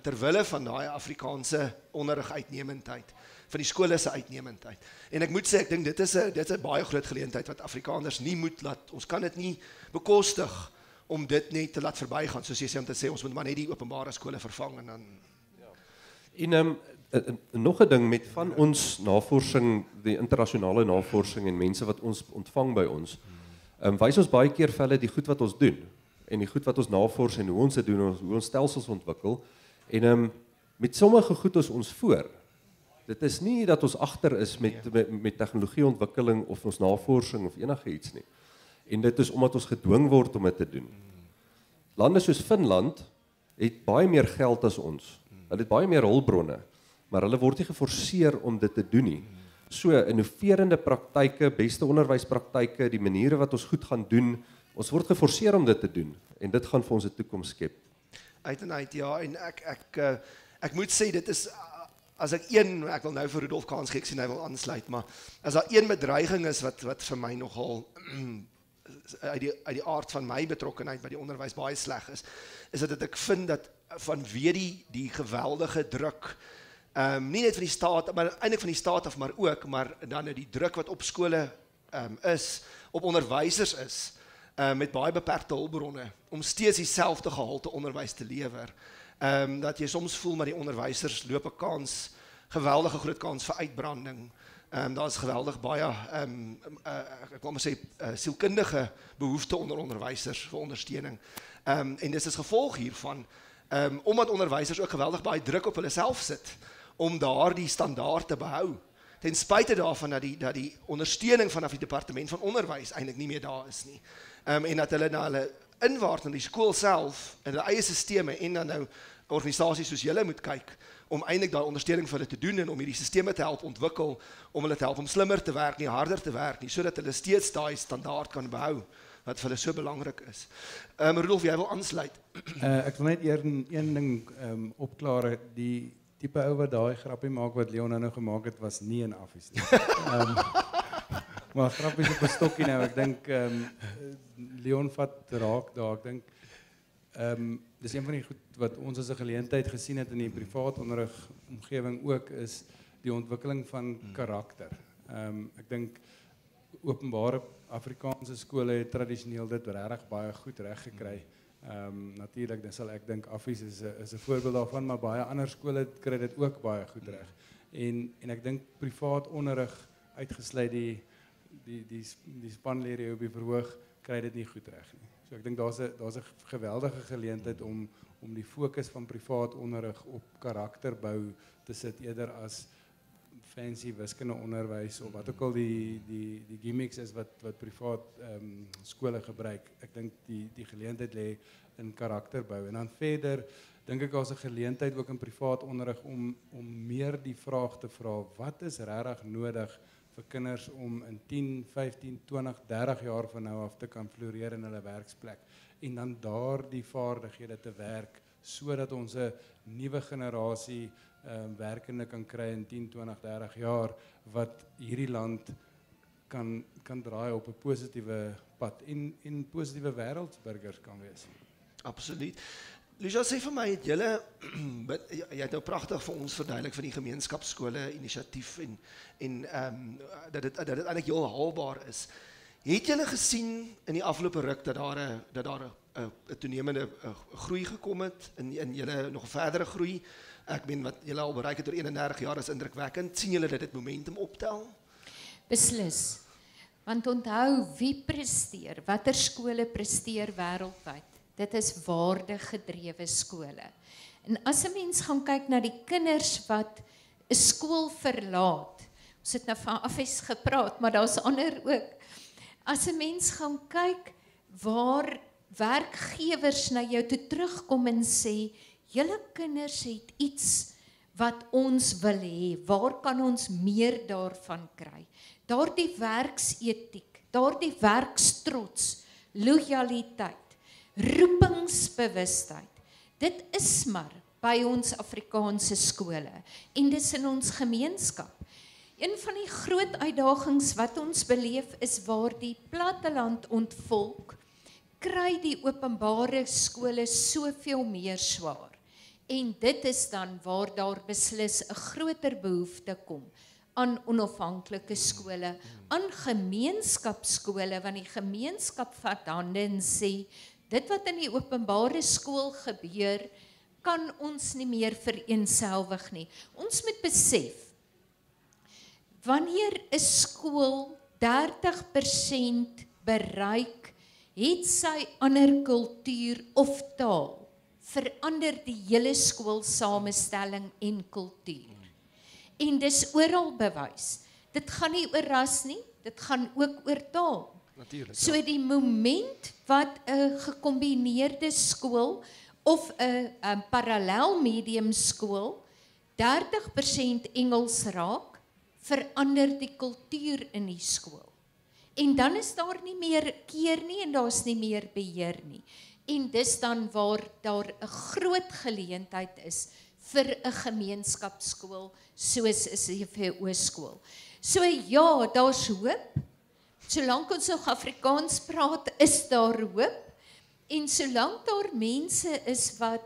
terwille van daai Afrikaanse onderrig uitnemendheid, van die skole se uitnemendheid. En ek moet sê, ek dink dit is 'n baie groot geleentheid wat Afrikaners nie moet laat, ons kan dit nie bekostig om dit net te laat verbygaan, soos jy sê om te sê, ons moet maar net die openbare skole vervang en dan... En nog 'n ding met van ons navorsing, die internasionale navorsing en mense wat ons ontvang by ons, wys ons baie keer vir hulle die goed wat ons doen, en die goed wat ons navors en hoe ons dit doen, hoe ons stelsels ontwikkel, en met sommige goed is ons voor. Dit is nie dat ons agter is met tegnologieontwikkeling of ons navorsing of enige iets nie. En dit is omdat ons gedwing word om dit te doen. Lande soos Finland het baie meer geld as ons. Hulle het baie meer hulpbronne, maar hulle word nie geforseer om dit te doen nie. So, innoverende praktyke, beste onderwyspraktyke, die maniere wat ons goed gaan doen, ons word geforseer om dit te doen, en dit gaan vir ons 'n toekoms skep. Uit en uit, ja, en ek moet sê, dit is, as ek wil nou vir Rudolf kans gee, ek sien hy wil aansluit, maar as daar een bedreiging is wat vir my nogal uit die aard van my betrokkenheid by die onderwys baie sleg is dat ek vind dat vanweë die geweldige druk, nie net van die staat, maar eintlik van die staat af, maar dan die druk wat op skole is, op onderwysers is, met baie beperkte hulpbronne, om steeds dieselfde gehalte onderwys te lewer, dat jy soms voel maar die onderwysers loop 'n kans, geweldige groot kans vir uitbranding, daar is geweldig baie, ek wil maar sê, sielkundige behoefte onder onderwysers vir ondersteuning, en dis is gevolg hiervan, omdat onderwysers ook geweldig baie druk op hulle self sit, om daardie standaard te behou, ten spyte daarvan dat die ondersteuning vanaf die departement van onderwys eintlik nie meer daar is nie, en dat hulle na hulle inwaart na die skool self, in hulle eie sisteme, en dan nou organisasies soos julle moet kyk, om eintlik daai ondersteuning vir hulle te doen, en om hierdie sisteme te help ontwikkel, om hulle te help om slimmer te werk nie, harder te werk nie, sodat hulle steeds daai standaard kan behou, wat vir hulle so belangrik is. Rudolf, jy wil aansluit? Ek wil net een ding opklaar, die tipe ou wat daai grappie maak wat Leon nou gemaak het, was nie in Affies nie. Maar grappies op 'n stokkie nou, ek dink Leon vat raak daar, ek dink dis een van die goed wat ons as 'n geleentheid gesien het in die privaat onderrig omgewing ook, is die ontwikkeling van karakter. Ek dink openbare Afrikaanse skole het tradisioneel dit regtig baie goed reg gekry. Natuurlik, dan sal ek dink Affies is 'n voorbeeld daarvan, maar baie ander skole kry dit ook baie goed reg. En ek dink privaat onderrig, uitgesluit die spanlede op die verhoog, kry dit nie goed reg nie. So ek dink daar's 'n geweldige geleentheid om die fokus van privaat onderrig op karakterbou te sit, eerder as fancy wiskunde onderwys of wat ook al die gimmicks is wat privaat skole gebruik. Ek dink die geleentheid lê in karakterbou. En dan verder dink ek daar's 'n geleentheid ook in privaat onderrig om meer die vraag te vra, wat is regtig nodig vir kinders om in 10, 15, 20, 30 jaar van nou af te kan floreer in hulle werksplek, en dan daardie vaardighede te werk, sodat ons 'n nuwe generasie werkende kan kry in 10, 20, 30 jaar, wat hierdie land kan draai op 'n positiewe pad, en positiewe wêreldsburgers kan wees. Absoluut. Lucia, sê vir my, jy het nou pragtig vir ons verduidelik van die gemeenskapsskole inisiatief en dat dit eintlik heel haalbaar is. Het julle gesien in die afgelope ruk dat daar 'n toenemende groei gekom het, en julle nog 'n verdere groei? Ek meen wat julle al bereik het oor 31 jaar is indrukwekkend. Sien julle dat dit momentum optel? Beslis. Want onthou, wie presteer, watter skole presteer wêreldwyd? Dit is waardegedrewe skole. En as 'n mens gaan kyk na die kinders wat 'n skool verlaat, ons het nou van Affies gepraat, maar daar's ander ook. As 'n mens gaan kyk waar werkgewers na jou toe terugkom en sê, julle kinders het iets wat ons wil hê, waar kan ons meer daarvan kry? Daardie werksetiek, daardie werkstrots, lojaliteit, roepingsbewustheid. Dit is maar by ons Afrikaanse skole en dis in ons gemeenskap. Een van die groot uitdagings wat ons beleef is waar die platteland ontvolk, kry die openbare skole soveel meer swaar. En dit is dan waar daar beslis 'n groter behoefte kom aan onafhanklike skole, aan gemeenskapsskole, want die gemeenskap vat hande en sê, dit wat in die openbare skool gebeur, kan ons nie meer vereenselwig nie. Ons moet besef, wanneer 'n skool 30% bereik, het sy ander kultuur of taal, verander die hele skoolsamestelling en kultuur. En dis oral bewys. Dit gaan nie oor ras nie, dit gaan ook oor taal. Natuurlijk. So die moment wat 'n gekombineerde skool of 'n parallel medium skool 30% Engels raak, verander die kultuur in die skool. En dan is daar nie meer keer nie en daar's nie meer beheer nie. En dis dan waar daar 'n groot geleentheid is vir 'n gemeenskapsskool soos 'n CVO skool. So ja, daar's hoop. Solank ons nog Afrikaans praat, is daar hoop. En solank daar mense is wat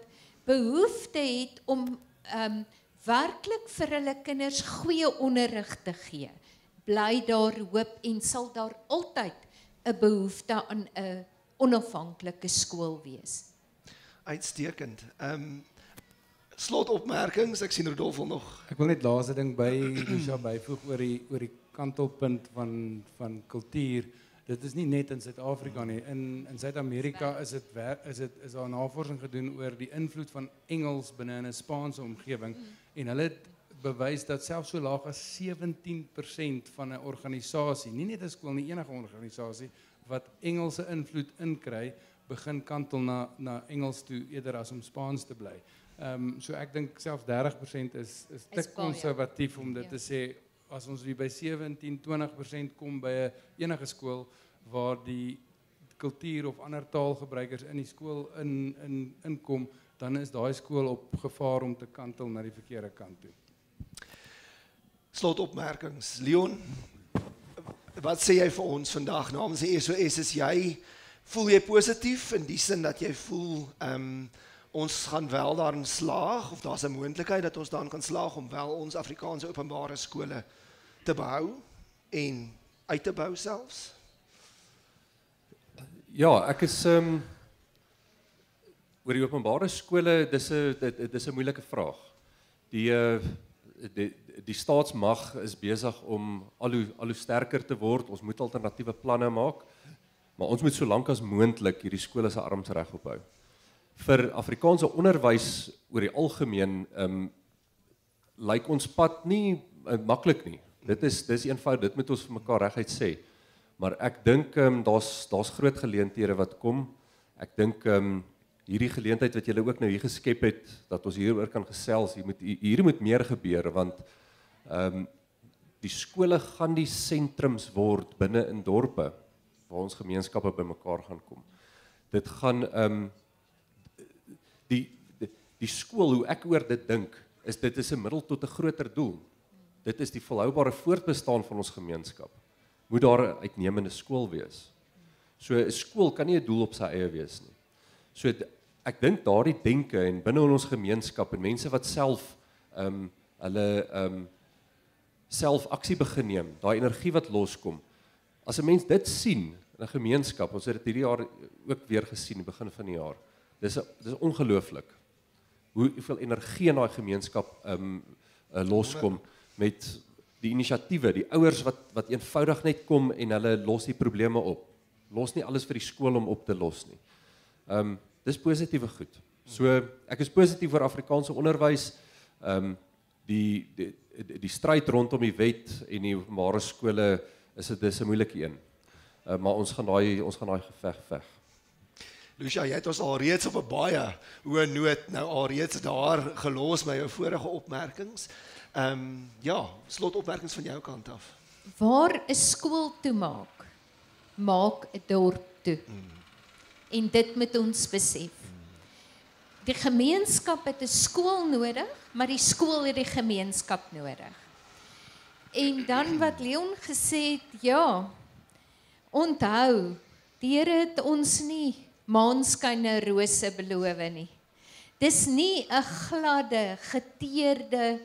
behoefte het om werklik vir hulle kinders goeie onderrig te gee, bly daar hoop en sal daar altyd 'n behoefte aan 'n onafhanklike skool wees. Uitstekend. Slotopmerkings, ek sien Rudolf wil nog. Ek wil net laaste ding by Lucia byvoeg oor die kantelpunt van kultuur. Dit is nie net in Suid-Afrika nie. In Suid-Amerika is daar navorsing gedoen oor die invloed van Engels binne in 'n Spaanse omgewing en hulle het bewys dat selfs so laag as 17% van 'n organisasie, nie net 'n skool nie, enige organisasie wat Engelse invloed inkry, begin kantel na Engels toe eerder as om Spaans te bly. So ek dink selfs 30% is te konservatief om dit te sê. As ons by 17-20% kom by enige skool waar die kultuur of ander taalgebruikers in die skool inkom, dan is daai skool op gevaar om te kantel na die verkeerde kant toe. Slotopmerkings. Leon, wat sê jy vir ons vandag namens die SOS? Voel jy positief in die sin dat jy voel ons gaan wel daarin slaag, of daar's 'n moontlikheid dat ons daarin kan slaag om wel ons Afrikaanse openbare skole te behou en uit te bou selfs? Ja, ek is oor die openbare skole, dis 'n moeilike vraag. Die staatsmag is besig om al hoe sterker te word. Ons moet alternatiewe planne maak, maar ons moet so lank as moontlik hierdie skole se arms reg ophou. Vir Afrikaanse onderwys oor die algemeen lyk ons pad nie maklik nie. Dit is eenvoudig, dit moet ons vir mekaar reguit sê. Maar ek dink daar's groot geleenthede wat kom. Ek dink hierdie geleentheid wat julle ook nou hier geskep het, dat ons hieroor kan gesels, hier moet meer gebeur, want die skole gaan die sentrums word binne in dorpe waar ons gemeenskappe bymekaar gaan kom. Dit gaan die skool, hoe ek oor dit dink, dit is 'n middel tot 'n groter doel. Dit is die volhoubare voortbestaan van ons gemeenskap. Moet daar 'n uitnemende skool wees. So 'n skool kan nie 'n doel op sy eie wees nie. So ek dink daardie denke en binne in ons gemeenskap en mense wat self hulle self aksie begin neem, daai energie wat loskom. As 'n mens dit sien in 'n gemeenskap, ons het dit hierdie jaar ook weer gesien begin van die jaar. Dis ongelooflik hoeveel energie in daai gemeenskap loskom met die inisiatiewe, die ouers wat eenvoudig net kom en hulle los die probleme op. Los nie alles vir die skool om op te los nie. Dis positiewe goed. So ek is positief oor Afrikaanse onderwys. Die stryd rondom die wet en die openbare skole dis 'n moeilike een. Maar ons gaan daai geveg veg. Lucia, jy het ons alreeds op 'n baie hoë noot nou alreeds daar gelos by jou vorige opmerkings. Slotopmerkings van jou kant af. Waar 'n skool toemaak maak 'n dorp toe. En dit moet ons besef. Die gemeenskap het 'n skool nodig, maar die skool het die gemeenskap nodig. En dan wat Leon gesê het, ja, onthou, die Here het ons nie maanskyn en rose beloof nie. Dis nie 'n gladde, geteerde,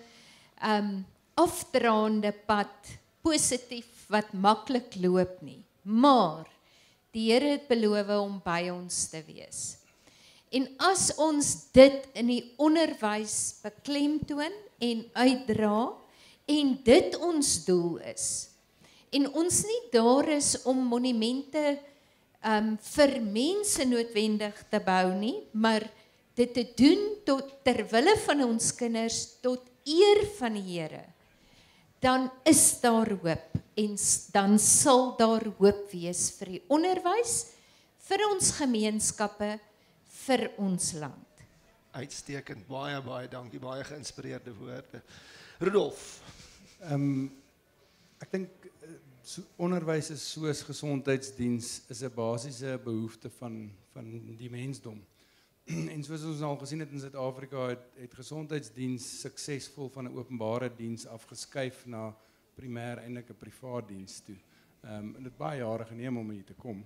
afdraande pad, positief wat maklik loop nie. Maar die Here het beloof om by ons te wees. En as ons dit in die onderwys beklemtoon en uitdra, en dit ons doel is, en ons nie daar is om monumente vir mense noodwendig te bou nie, maar dit te doen ter wille van ons kinders, tot eer van die Here, dan is daar hoop, en dan sal daar hoop wees vir die onderwys, vir ons gemeenskappe, vir ons land. Uitstekend, baie dankie, baie geïnspireerde woorde. Rudolf. Ek dink onderwys is soos gesondheidsdiens is 'n basiese behoefte van die mensdom. En soos ons al gesien het in Suid-Afrika het gesondheidsdiens suksesvol van 'n openbare diens afgeskuif na primêr eintlik 'n privaat diens toe. Dit het baie jare geneem om hier te kom.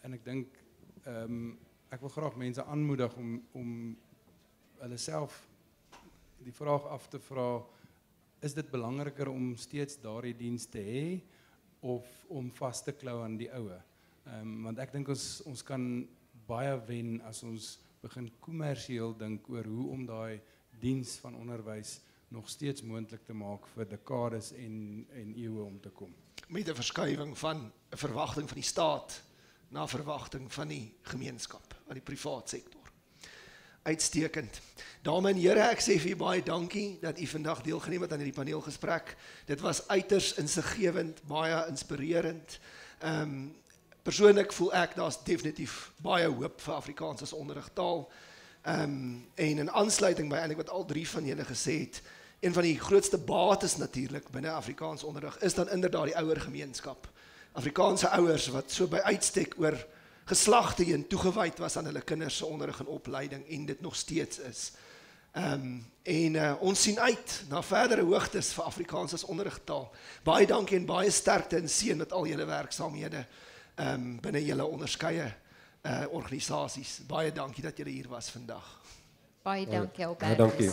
En ek dink ek wil graag mense aanmoedig om hulle self die vraag af te vra, is dit belangriker om steeds daardie diens te hê of om vas te klou aan die oue? Want ek dink ons kan baie wen as ons begin kommersieel dink oor hoe om daai diens van onderwys nog steeds moontlik te maak vir dekades en eeue om te kom. Met 'n verskuiwing van 'n verwagting van die staat na verwagting van die gemeenskap, van die privaat sektor. Uitstekend. Dames en here, ek sê vir u baie dankie dat u vandag deelgeneem het aan hierdie paneelgesprek. Dit was uiters insiggewend, baie inspirerend. Persoonlik voel ek daar's definitief baie hoop vir Afrikaans as onderrigtaal. En in aansluiting by eintlik wat al drie van julle gesê het, een van die grootste bates natuurlik binne Afrikaans onderrig is dan inderdaad die ouer gemeenskap. Afrikaanse ouers wat so by uitstek oor geslagte heen toegewyd was aan hulle kinders se onderrig en opleiding en dit nog steeds is. Ons sien uit na verdere hoogtes vir Afrikaans as onderrigtaal. Baie dankie en baie sterkte en seën met al julle werksaamhede binne julle onderskeie organisasies. Baie dankie dat julle hier was vandag. Baie dankie Albert. Dankie.